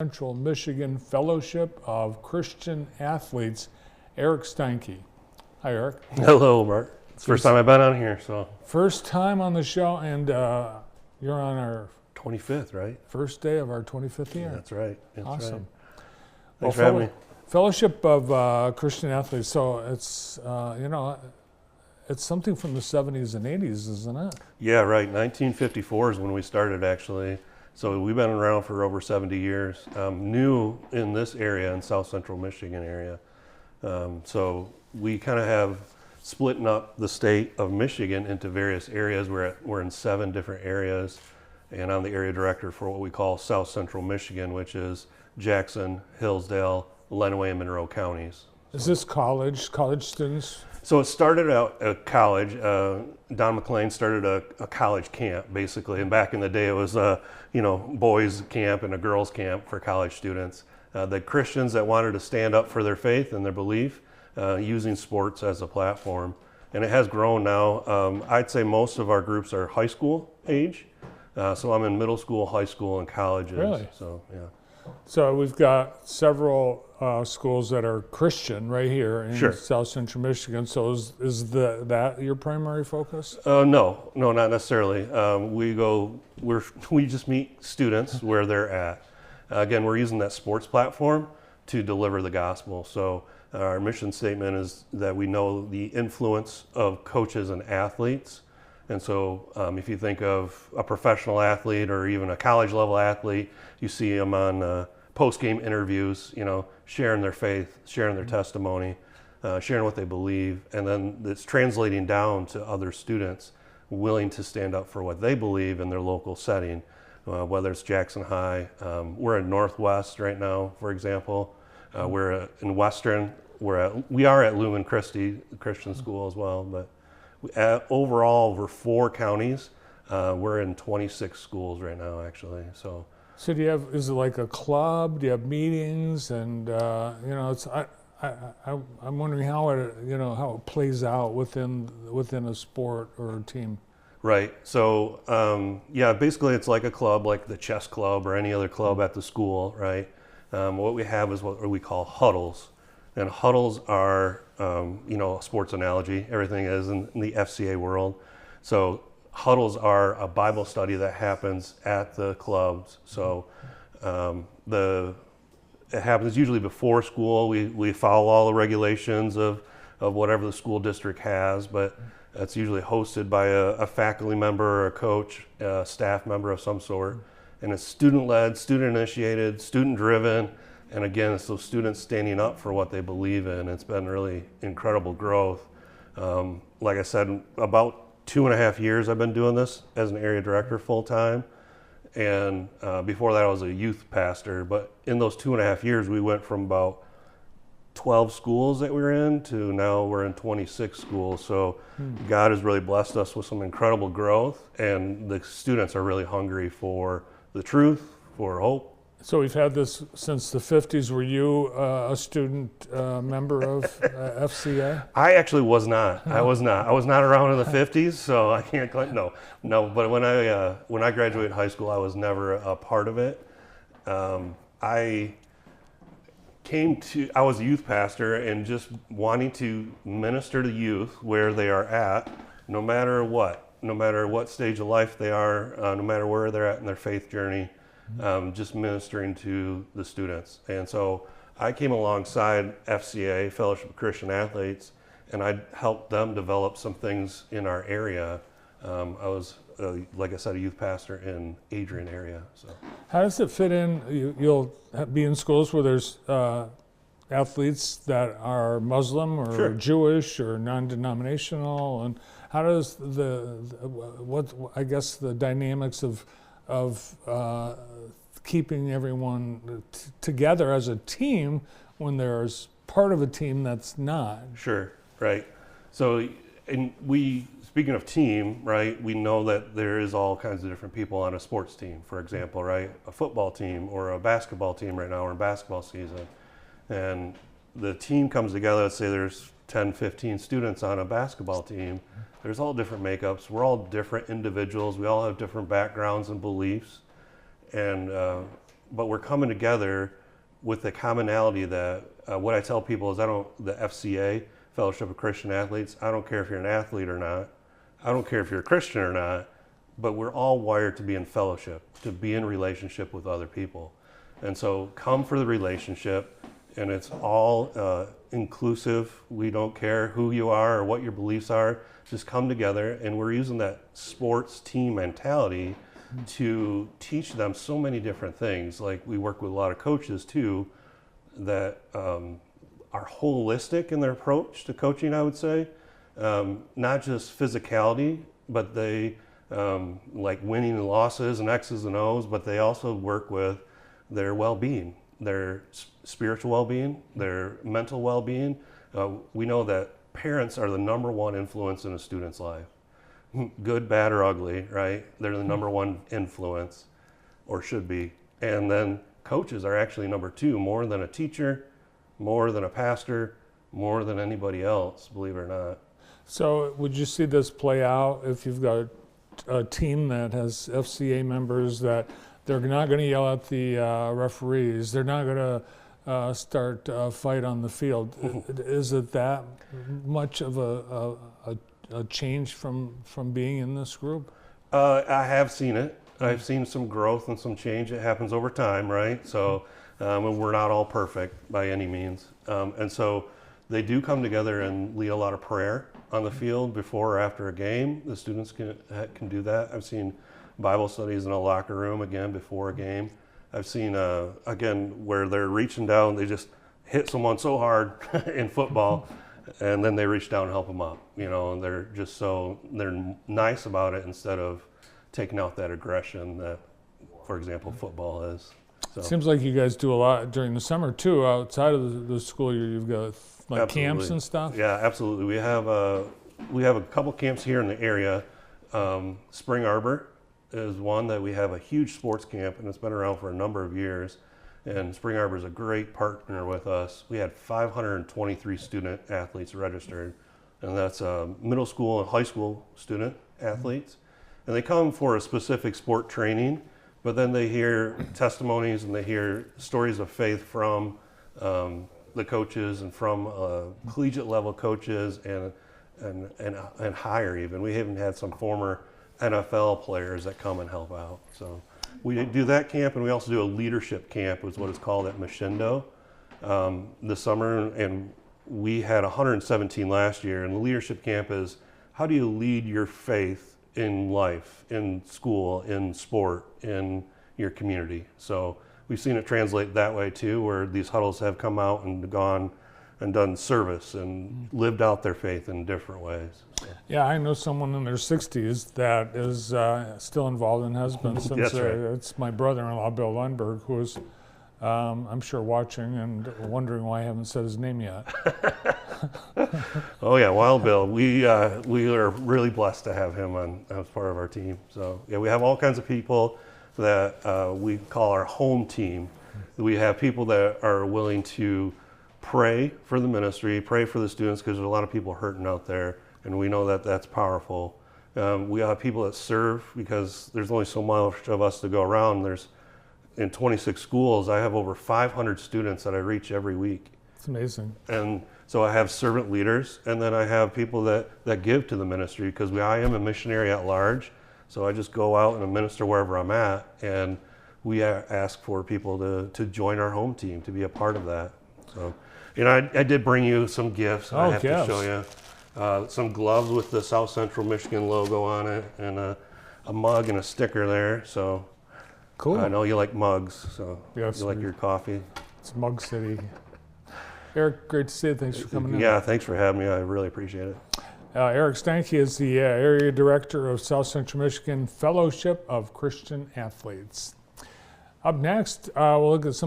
Central Michigan Fellowship of Christian Athletes, Eric Steinke. Hi, Eric. Hello, Mark. It's the first time I've been on here, so. First time on the show, and you're on our 25th, right? first day of our 25th year. That's right. That's Awesome. Right. Thanks for having me. Fellowship of Christian Athletes. So it's it's something from the 70s and 80s, isn't it? Yeah, right. 1954 is when we started, actually. So we've been around for over 70 years. New in this area, in South Central Michigan area. So we kind of have splitting up the state of Michigan into various areas. We're in 7 different areas, and I'm the area director for what we call South Central Michigan, which is Jackson, Hillsdale, Lenawee, and Monroe counties. Is this college students? So it started out at college. Don McLean started a college camp, basically, and back in the day it was boys camp and a girls camp for college students. The Christians that wanted to stand up for their faith and their belief, using sports as a platform. And it has grown now. I'd say most of our groups are high school age. So I'm in middle school, high school, and colleges. Really? So, yeah. So we've got several schools that are Christian right here in Sure. South Central Michigan. So is that your primary focus? No, not necessarily. We just meet students where they're at. Again, we're using that sports platform to deliver the gospel. So our mission statement is that we know the influence of coaches and athletes. And so if you think of a professional athlete or even a college level athlete, you see them on post-game interviews, sharing their faith, sharing their testimony, sharing what they believe, and then it's translating down to other students willing to stand up for what they believe in their local setting, whether it's Jackson High. We're in Northwest right now, for example. We're in Western. We are at Lumen Christi, the Christian school as well, but overall, we're 4 counties. We're in 26 schools right now, actually. So Is it like a club? Do you have meetings? And I'm wondering how it plays out within a sport or a team. Right. So basically it's like a club, like the chess club or any other club at the school, right? What we have is what we call huddles. And huddles are, a sports analogy. Everything is in the FCA world. So huddles are a Bible study that happens at the clubs. So it happens usually before school. We follow all the regulations of whatever the school district has, but it's usually hosted by a faculty member or a coach, a staff member of some sort. And it's student-led, student-initiated, student-driven. And again, it's those students standing up for what they believe in. It's been really incredible growth. Like I said, about 2.5 years I've been doing this as an area director full-time. And before that I was a youth pastor. But in those 2.5 years, we went from about 12 schools that we were in to now we're in 26 schools. So God has really blessed us with some incredible growth. And the students are really hungry for the truth, for hope. So we've had this since the 50s. Were you a student member of FCA? I actually was not. I was not around in the 50s, so I can't claim. No. But when I graduated high school, I was never a part of it. I was a youth pastor and just wanting to minister to youth where they are at, no matter what stage of life they are, no matter where they're at in their faith journey. Just ministering to the students. And so I came alongside FCA, Fellowship of Christian Athletes, and I helped them develop some things in our area. I was, like I said, a youth pastor in Adrian area. So how does it fit in? You'll be in schools where there's athletes that are Muslim or Sure. Jewish or non-denominational, and how does the dynamics of keeping everyone together as a team when there's part of a team that's not? Sure, right. So, speaking of team, right, we know that there is all kinds of different people on a sports team, for example, right? A football team or a basketball team right now, we're in basketball season. And the team comes together, let's say there's 10, 15 students on a basketball team. There's all different makeups. We're all different individuals. We all have different backgrounds and beliefs. And but we're coming together with the commonality that what I tell people is the FCA, Fellowship of Christian Athletes, I don't care if you're an athlete or not, I don't care if you're a Christian or not, but we're all wired to be in fellowship, to be in relationship with other people. And so come for the relationship, and it's all inclusive. We don't care who you are or what your beliefs are, just come together. And we're using that sports team mentality to teach them so many different things. Like we work with a lot of coaches too that are holistic in their approach to coaching, I would say. Not just physicality, but they like winning and losses and X's and O's, but they also work with their well-being, their spiritual well-being, their mental well-being. We know that parents are the number one influence in a student's life. Good, bad, or ugly, right? They're the number one influence, or should be. And then coaches are actually number two, more than a teacher, more than a pastor, more than anybody else, believe it or not. So would you see this play out if you've got a team that has FCA members that they're not going to yell at the referees, they're not going to start a fight on the field? Is it that much of a change from being in this group? I have seen it. I've seen some growth and some change. It happens over time, right? So and we're not all perfect by any means. And so they do come together and lead a lot of prayer on the field before or after a game. The students can do that. I've seen Bible studies in a locker room, again, before a game. I've seen, again, where they're reaching down, they just hit someone so hard in football, and then they reach down and help them up, and they're nice about it instead of taking out that aggression that, for example, football is. So. Seems like you guys do a lot during the summer too, outside of the school year. You've got like Absolutely. Camps and stuff? Yeah, absolutely. We have a couple camps here in the area. Spring Arbor is one that we have a huge sports camp, and it's been around for a number of years. And Spring Arbor is a great partner with us. We had 523 student athletes registered, and that's middle school and high school student athletes. And they come for a specific sport training, but then they hear testimonies and they hear stories of faith from the coaches and from collegiate level coaches and higher even. We even had some former NFL players that come and help out. So we do that camp, and we also do a leadership camp, is what it's called, at Machindo this summer. And we had 117 last year. And the leadership camp is, how do you lead your faith in life, in school, in sport, in your community? So we've seen it translate that way too, where these huddles have come out and gone and done service and lived out their faith in different ways. So. Yeah, I know someone in their 60s that is still involved and has been since. That's right. It's my brother-in-law, Bill Lundberg, who is, I'm sure, watching and wondering why I haven't said his name yet. Oh yeah, Wild Bill. We are really blessed to have him on as part of our team. So yeah, we have all kinds of people that we call our home team. We have people that are willing to pray for the ministry, pray for the students, because there's a lot of people hurting out there, and we know that that's powerful. We have people that serve, because there's only so much of us to go around. There's in 26 schools, I have over 500 students that I reach every week. It's amazing. And so I have servant leaders, and then I have people that give to the ministry, because I am a missionary at large. So I just go out and minister wherever I'm at, and we ask for people to join our home team, to be a part of that. So, I did bring you some gifts. I have to show you some gloves with the South Central Michigan logo on it, and a mug and a sticker there. So cool. I know you like mugs, so yes, you like your coffee. It's Mug City. Eric, great to see you. Thanks for coming in. Yeah, thanks for having me. I really appreciate it. Eric Steinke is the area director of South Central Michigan Fellowship of Christian Athletes. Up next, we'll look at some of